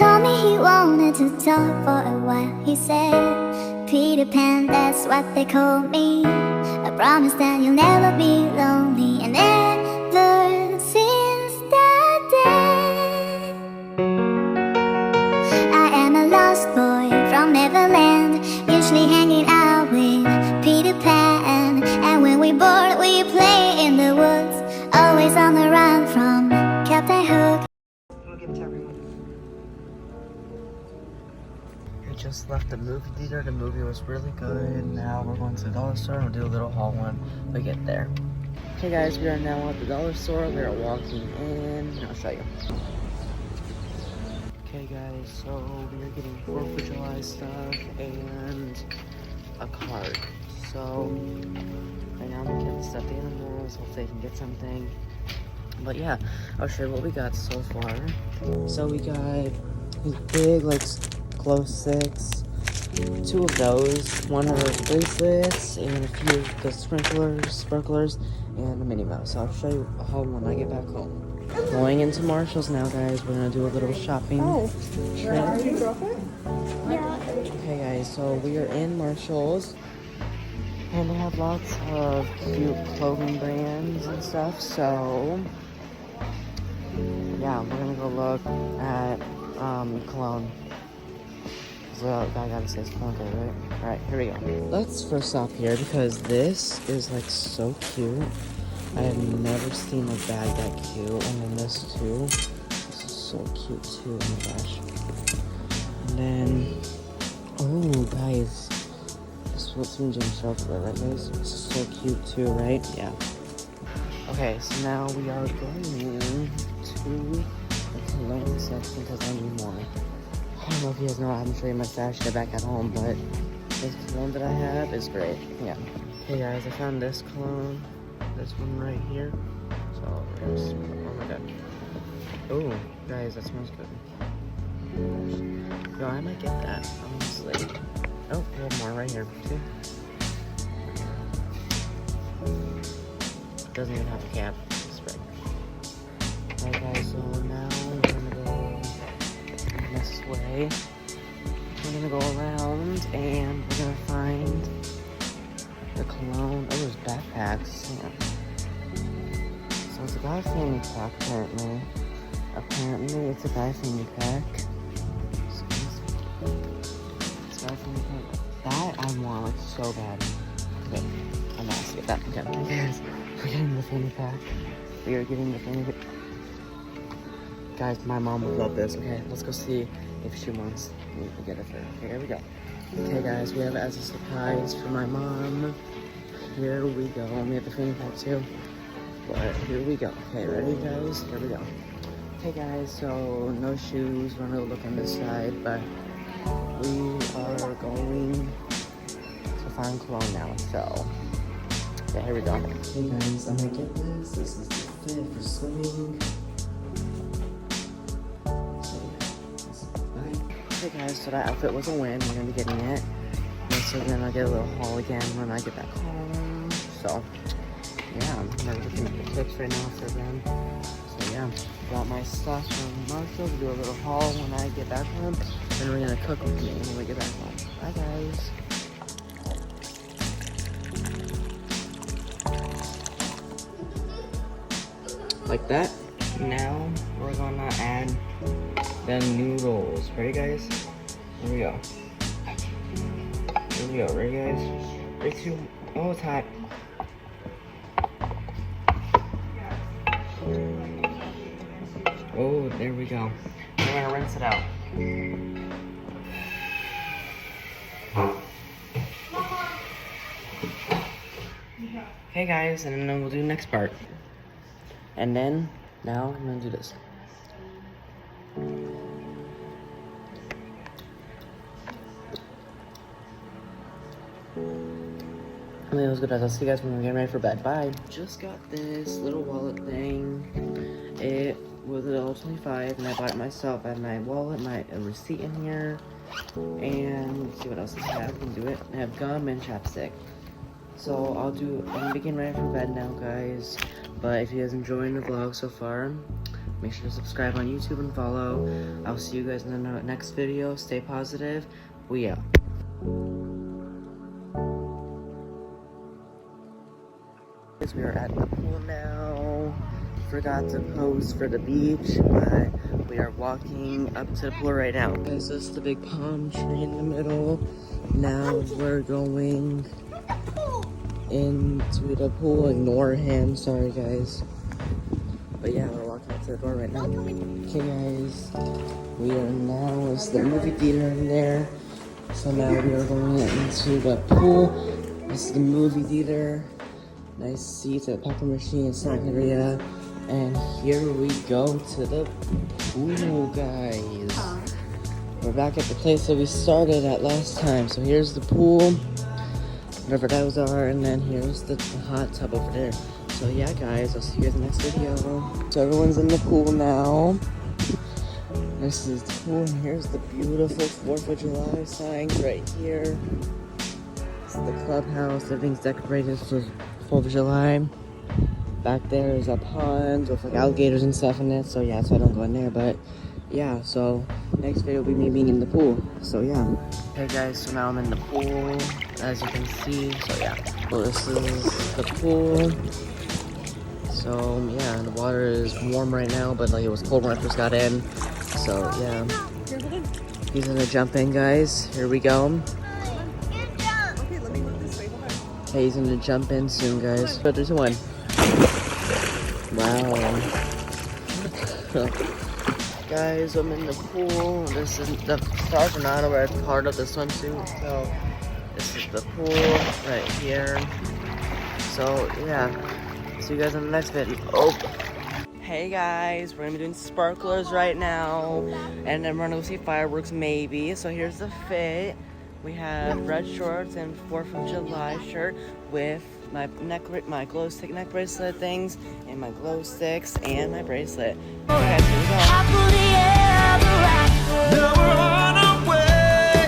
told me he wanted to talk for a while. He said, Peter Pan, that's what they call me. I promise that you'll never be lonely. And ever since that day, I am a lost boy from Neverland, usually hanging out with Peter Pan. And when we're bored, we play in the woods, always on the run from Captain Hook. We'll give it to everyone. We just left the movie theater. The movie was really good. Now we're going to the dollar store and we'll do a little haul when we get there. Okay guys, we are now at the dollar store. We are walking in. I'll show you. Okay guys, so we are getting 4th of July stuff and a card. So right now I'm looking at the stuffed animals. Hopefully I can get something. But yeah, I'll show you what we got so far. So we got these big, like, glow sticks, 2 of those, 1 of those bracelets, and a few of the sparklers, and a Minnie Mouse. So I'll show you a haul when I get back home. Going into Marshall's now, guys. We're gonna do a little shopping. Trip. Okay, guys. So we are in Marshall's, and they have lots of cute clothing brands and stuff. So yeah, we're gonna go look at cologne. So I gotta say it's cologne, right? Alright, here we go. Let's first stop here because this is like so cute. I have never seen a bag that cute. And then this too. This is so cute too. Oh my gosh. And then, oh guys, this is what's in Jim's shelf, right guys? This is so cute too, right? Yeah. Okay, so now we are going to the cologne section because I need more. I don't know if you guys know, I haven't shown you my stash back at home, but this cologne that I have is great. Yeah. Hey guys, I found this cologne. This one right here. So, oh my god. Oh, guys, that smells good. Yo, I might get that, honestly. Oh, we have more right here, too. Doesn't even have a cap. Spray. Alright guys, so now we're gonna go this way. We're gonna go around and we're gonna find the cologne. Oh, there's backpacks. Yeah. So it's a guy fanny pack apparently. Apparently it's a guy fanny pack. It's a guy fanny pack. That I want like so bad. Okay, I'm not gonna get that. Okay, guys. We're getting the fanny pack. We are getting the fanny pack. Guys, my mom would love this. Okay, let's go see if she wants me to get it for her. Okay, here we go. Okay, guys, we have it as a surprise for my mom. Here we go. We have the fanny pack too. But here we go. Okay, ready, guys? Here we go. Okay, guys, so no shoes. We're gonna look on this side, but we are going to find cologne now. So. Yeah, here we go. Hey guys, I'm gonna get this. This is the fit for swimming. So yeah, okay guys, so that outfit was a win. We're gonna be getting it. And so then I'll get a little haul again when I get back home. So yeah, I'm looking at the clips right now for them. So yeah, got my stuff from Marshall. Do a little haul when I get back home. And we're gonna cook with me when we get back home. Bye guys. Like that. Now we're gonna add the noodles. Ready guys? Here we go. Here we go. Ready guys? 3, 2. Oh, it's hot. Oh, there we go. We're gonna rinse it out. Okay guys, and then we'll do the next part. And then, now I'm gonna do this. I mean, it was good. I'll see you guys when we're getting ready for bed. Bye. Just got this little wallet thing. It was $1.25 and I bought it myself. I have my wallet, my receipt in here. And let's see what else I have. I can do it. I have gum and chapstick. So I'm getting ready for bed now, guys. But if you guys enjoying the vlog so far, Make sure to subscribe on YouTube and follow. I'll see you guys in the next video. Stay positive. We out. We are at the pool now. Forgot to pose for the beach, but we are walking up to the pool right now. This is the big palm tree in the middle. Now we're going into the pool. Ignore him, sorry guys. But yeah, we're walking up to the door right now. Okay guys, we are now, it's the movie theater in there. So now we are going into the pool. This is the movie theater. Nice seats at popcorn machine and snack area. And here we go to the pool, guys. We're back at the place that we started at last time. So here's the pool, whatever those are, and then here's the hot tub over there. So yeah, guys, I'll see you guys in the next video. So everyone's in the pool now. This is the pool, and here's the beautiful 4th of July signs right here. It's the clubhouse. Everything's decorated for 4th of July. Back there is a pond with like alligators and stuff in it. So yeah, so I don't go in there. But yeah, so next video will be me being in the pool. So yeah. Hey guys, so now I'm in the pool, as you can see. So yeah, well, this is the pool. So yeah, the water is warm right now, but like it was cold when I first got in. So yeah, he's gonna jump in, guys. Here we go. Okay, let me move this way. Hold on. Hey, he's gonna jump in soon, guys. 3, 2, 1. Wow. Guys, I'm in the pool. This is the stars are not where it's part of the swimsuit. So this is the pool right here. So yeah, see you guys in the next video. Oh. Hey guys, we're gonna be doing sparklers right now, and then we're gonna go see fireworks maybe. So here's the fit. We have red shorts and 4th of July shirt with my glow stick neck bracelet things, and my glow sticks and my bracelet. Okay, guys, here we go. Now we're on our way,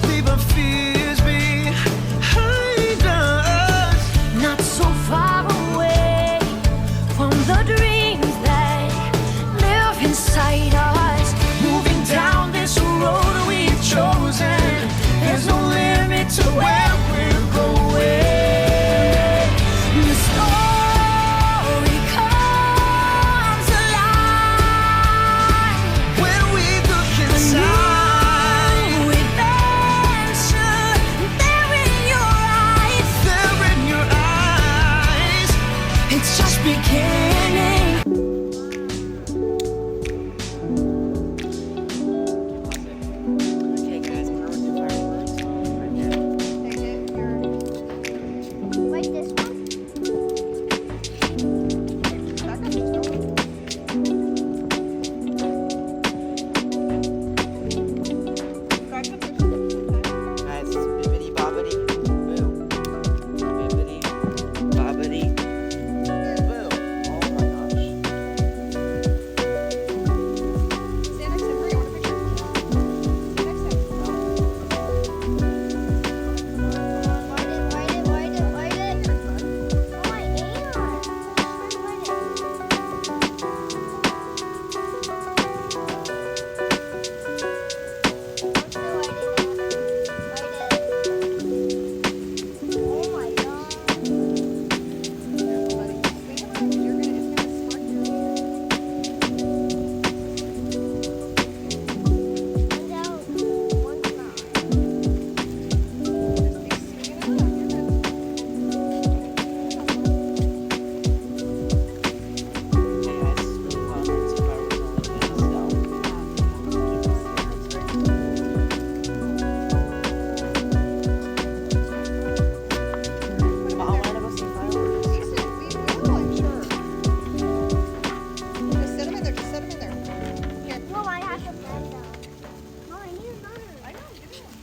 leaving fears behind us. Not so far away from the dreams that live inside us. Moving down this road we've chosen, there's no limit to where we're going. The story comes alive When we look inside, new adventure there in your eyes. there in your eyes. It's just beginning. Okay, guys, we're gonna do fireworks right here. Take it. You're Wait, this one? back up. Just go. Back up. Guys, it's bibbidi bobbidi boo. Bibbidi bobbidi boo. Oh my gosh. Stand next to him. Hurry, I want a picture. Next to him. Light it. Oh, I am. Oh my god. Careful, buddy. It's gonna spark your Hey guys, it's really fun to see fireworks on the way, so Mom, I wanna go see fireworks. Just set him in there. Just set him in there. Here. No, I have to bend them. No, I need another. I know. Give me one.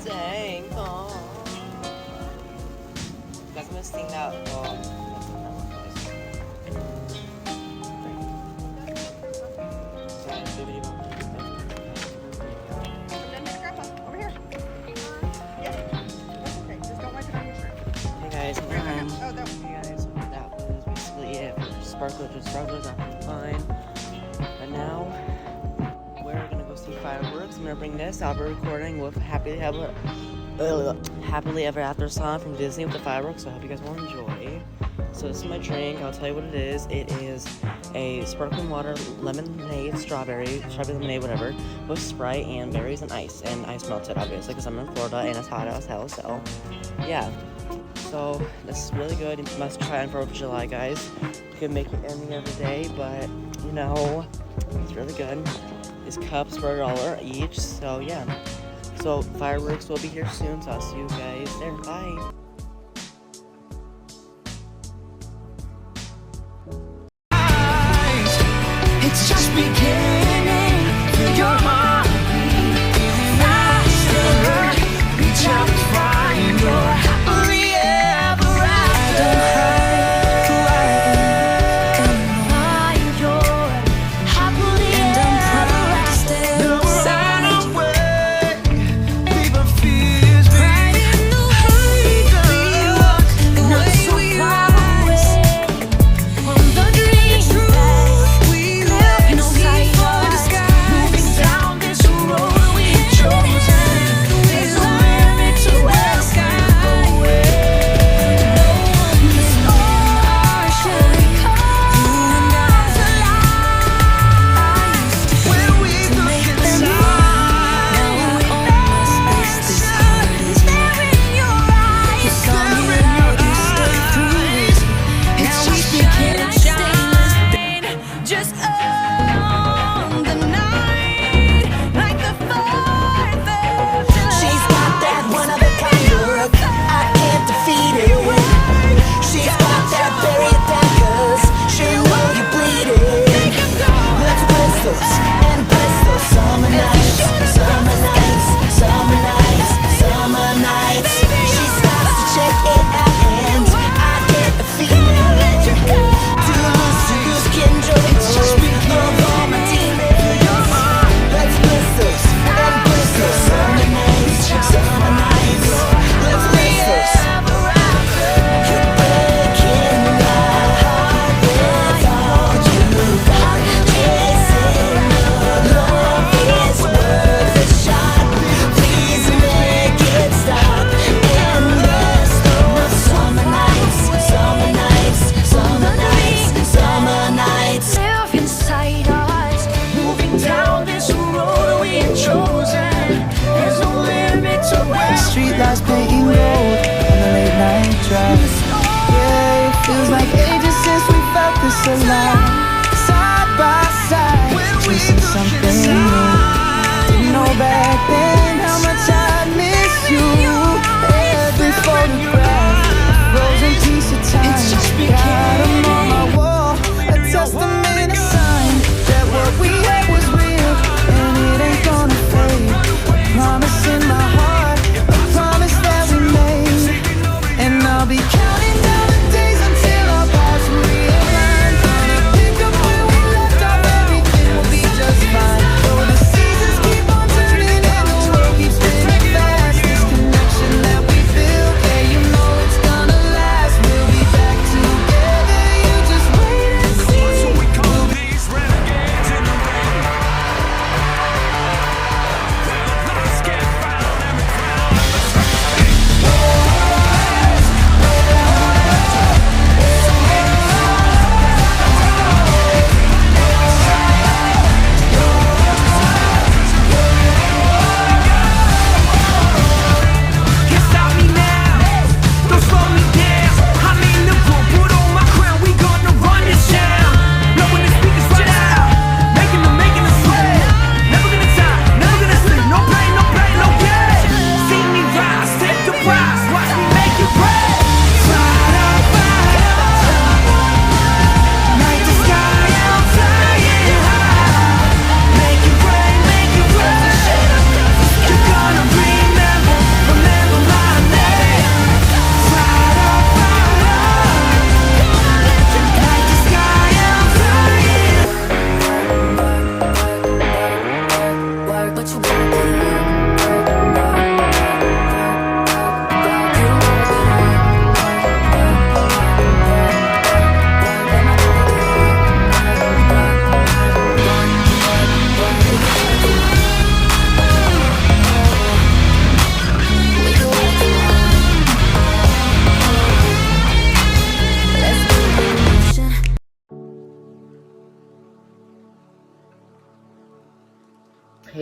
Dang, oh. Guys, I'm gonna sing that. Grandpa, over here. Yeah. sparklers are fine. But now we're gonna go see fireworks. I'm gonna bring this. I'll be recording with Happily Ever After song from Disney with the fireworks. So I hope you guys will enjoy. So this is my drink. I'll tell you what it is. It is a sparkling water lemonade, strawberry lemonade, whatever, with Sprite and berries and ice melted, obviously, because I'm in Florida and it's hot as hell. So yeah. So this is really good. You must try on 4th of July, guys. You can make it any other day, but you know, it's really good. These cups were $1 each, so yeah. So fireworks will be here soon, so I'll see you guys there. Bye. It's just beginning. Feel your heartbeat faster. Reach out and find your happily ever after. Find your happily ever after. Now we're on our way, leaving fears behind.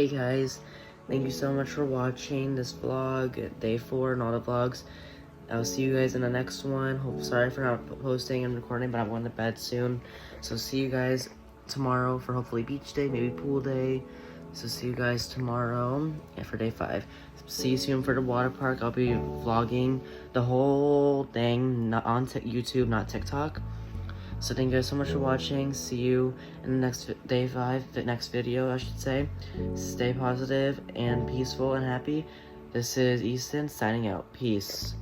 hey guys, thank you so much for watching this vlog, day 4 and all the vlogs. I'll see you guys in the next one. Sorry for not posting and recording, but I'm going to bed soon. So see you guys tomorrow for hopefully beach day, maybe pool day. So see you guys tomorrow for day 5. See you soon for the water park. I'll be vlogging the whole thing, not on YouTube, not TikTok. So thank you guys so much for watching. See you in the next day 5, the next video I should say. Stay positive and peaceful and happy. This is Easton signing out. Peace.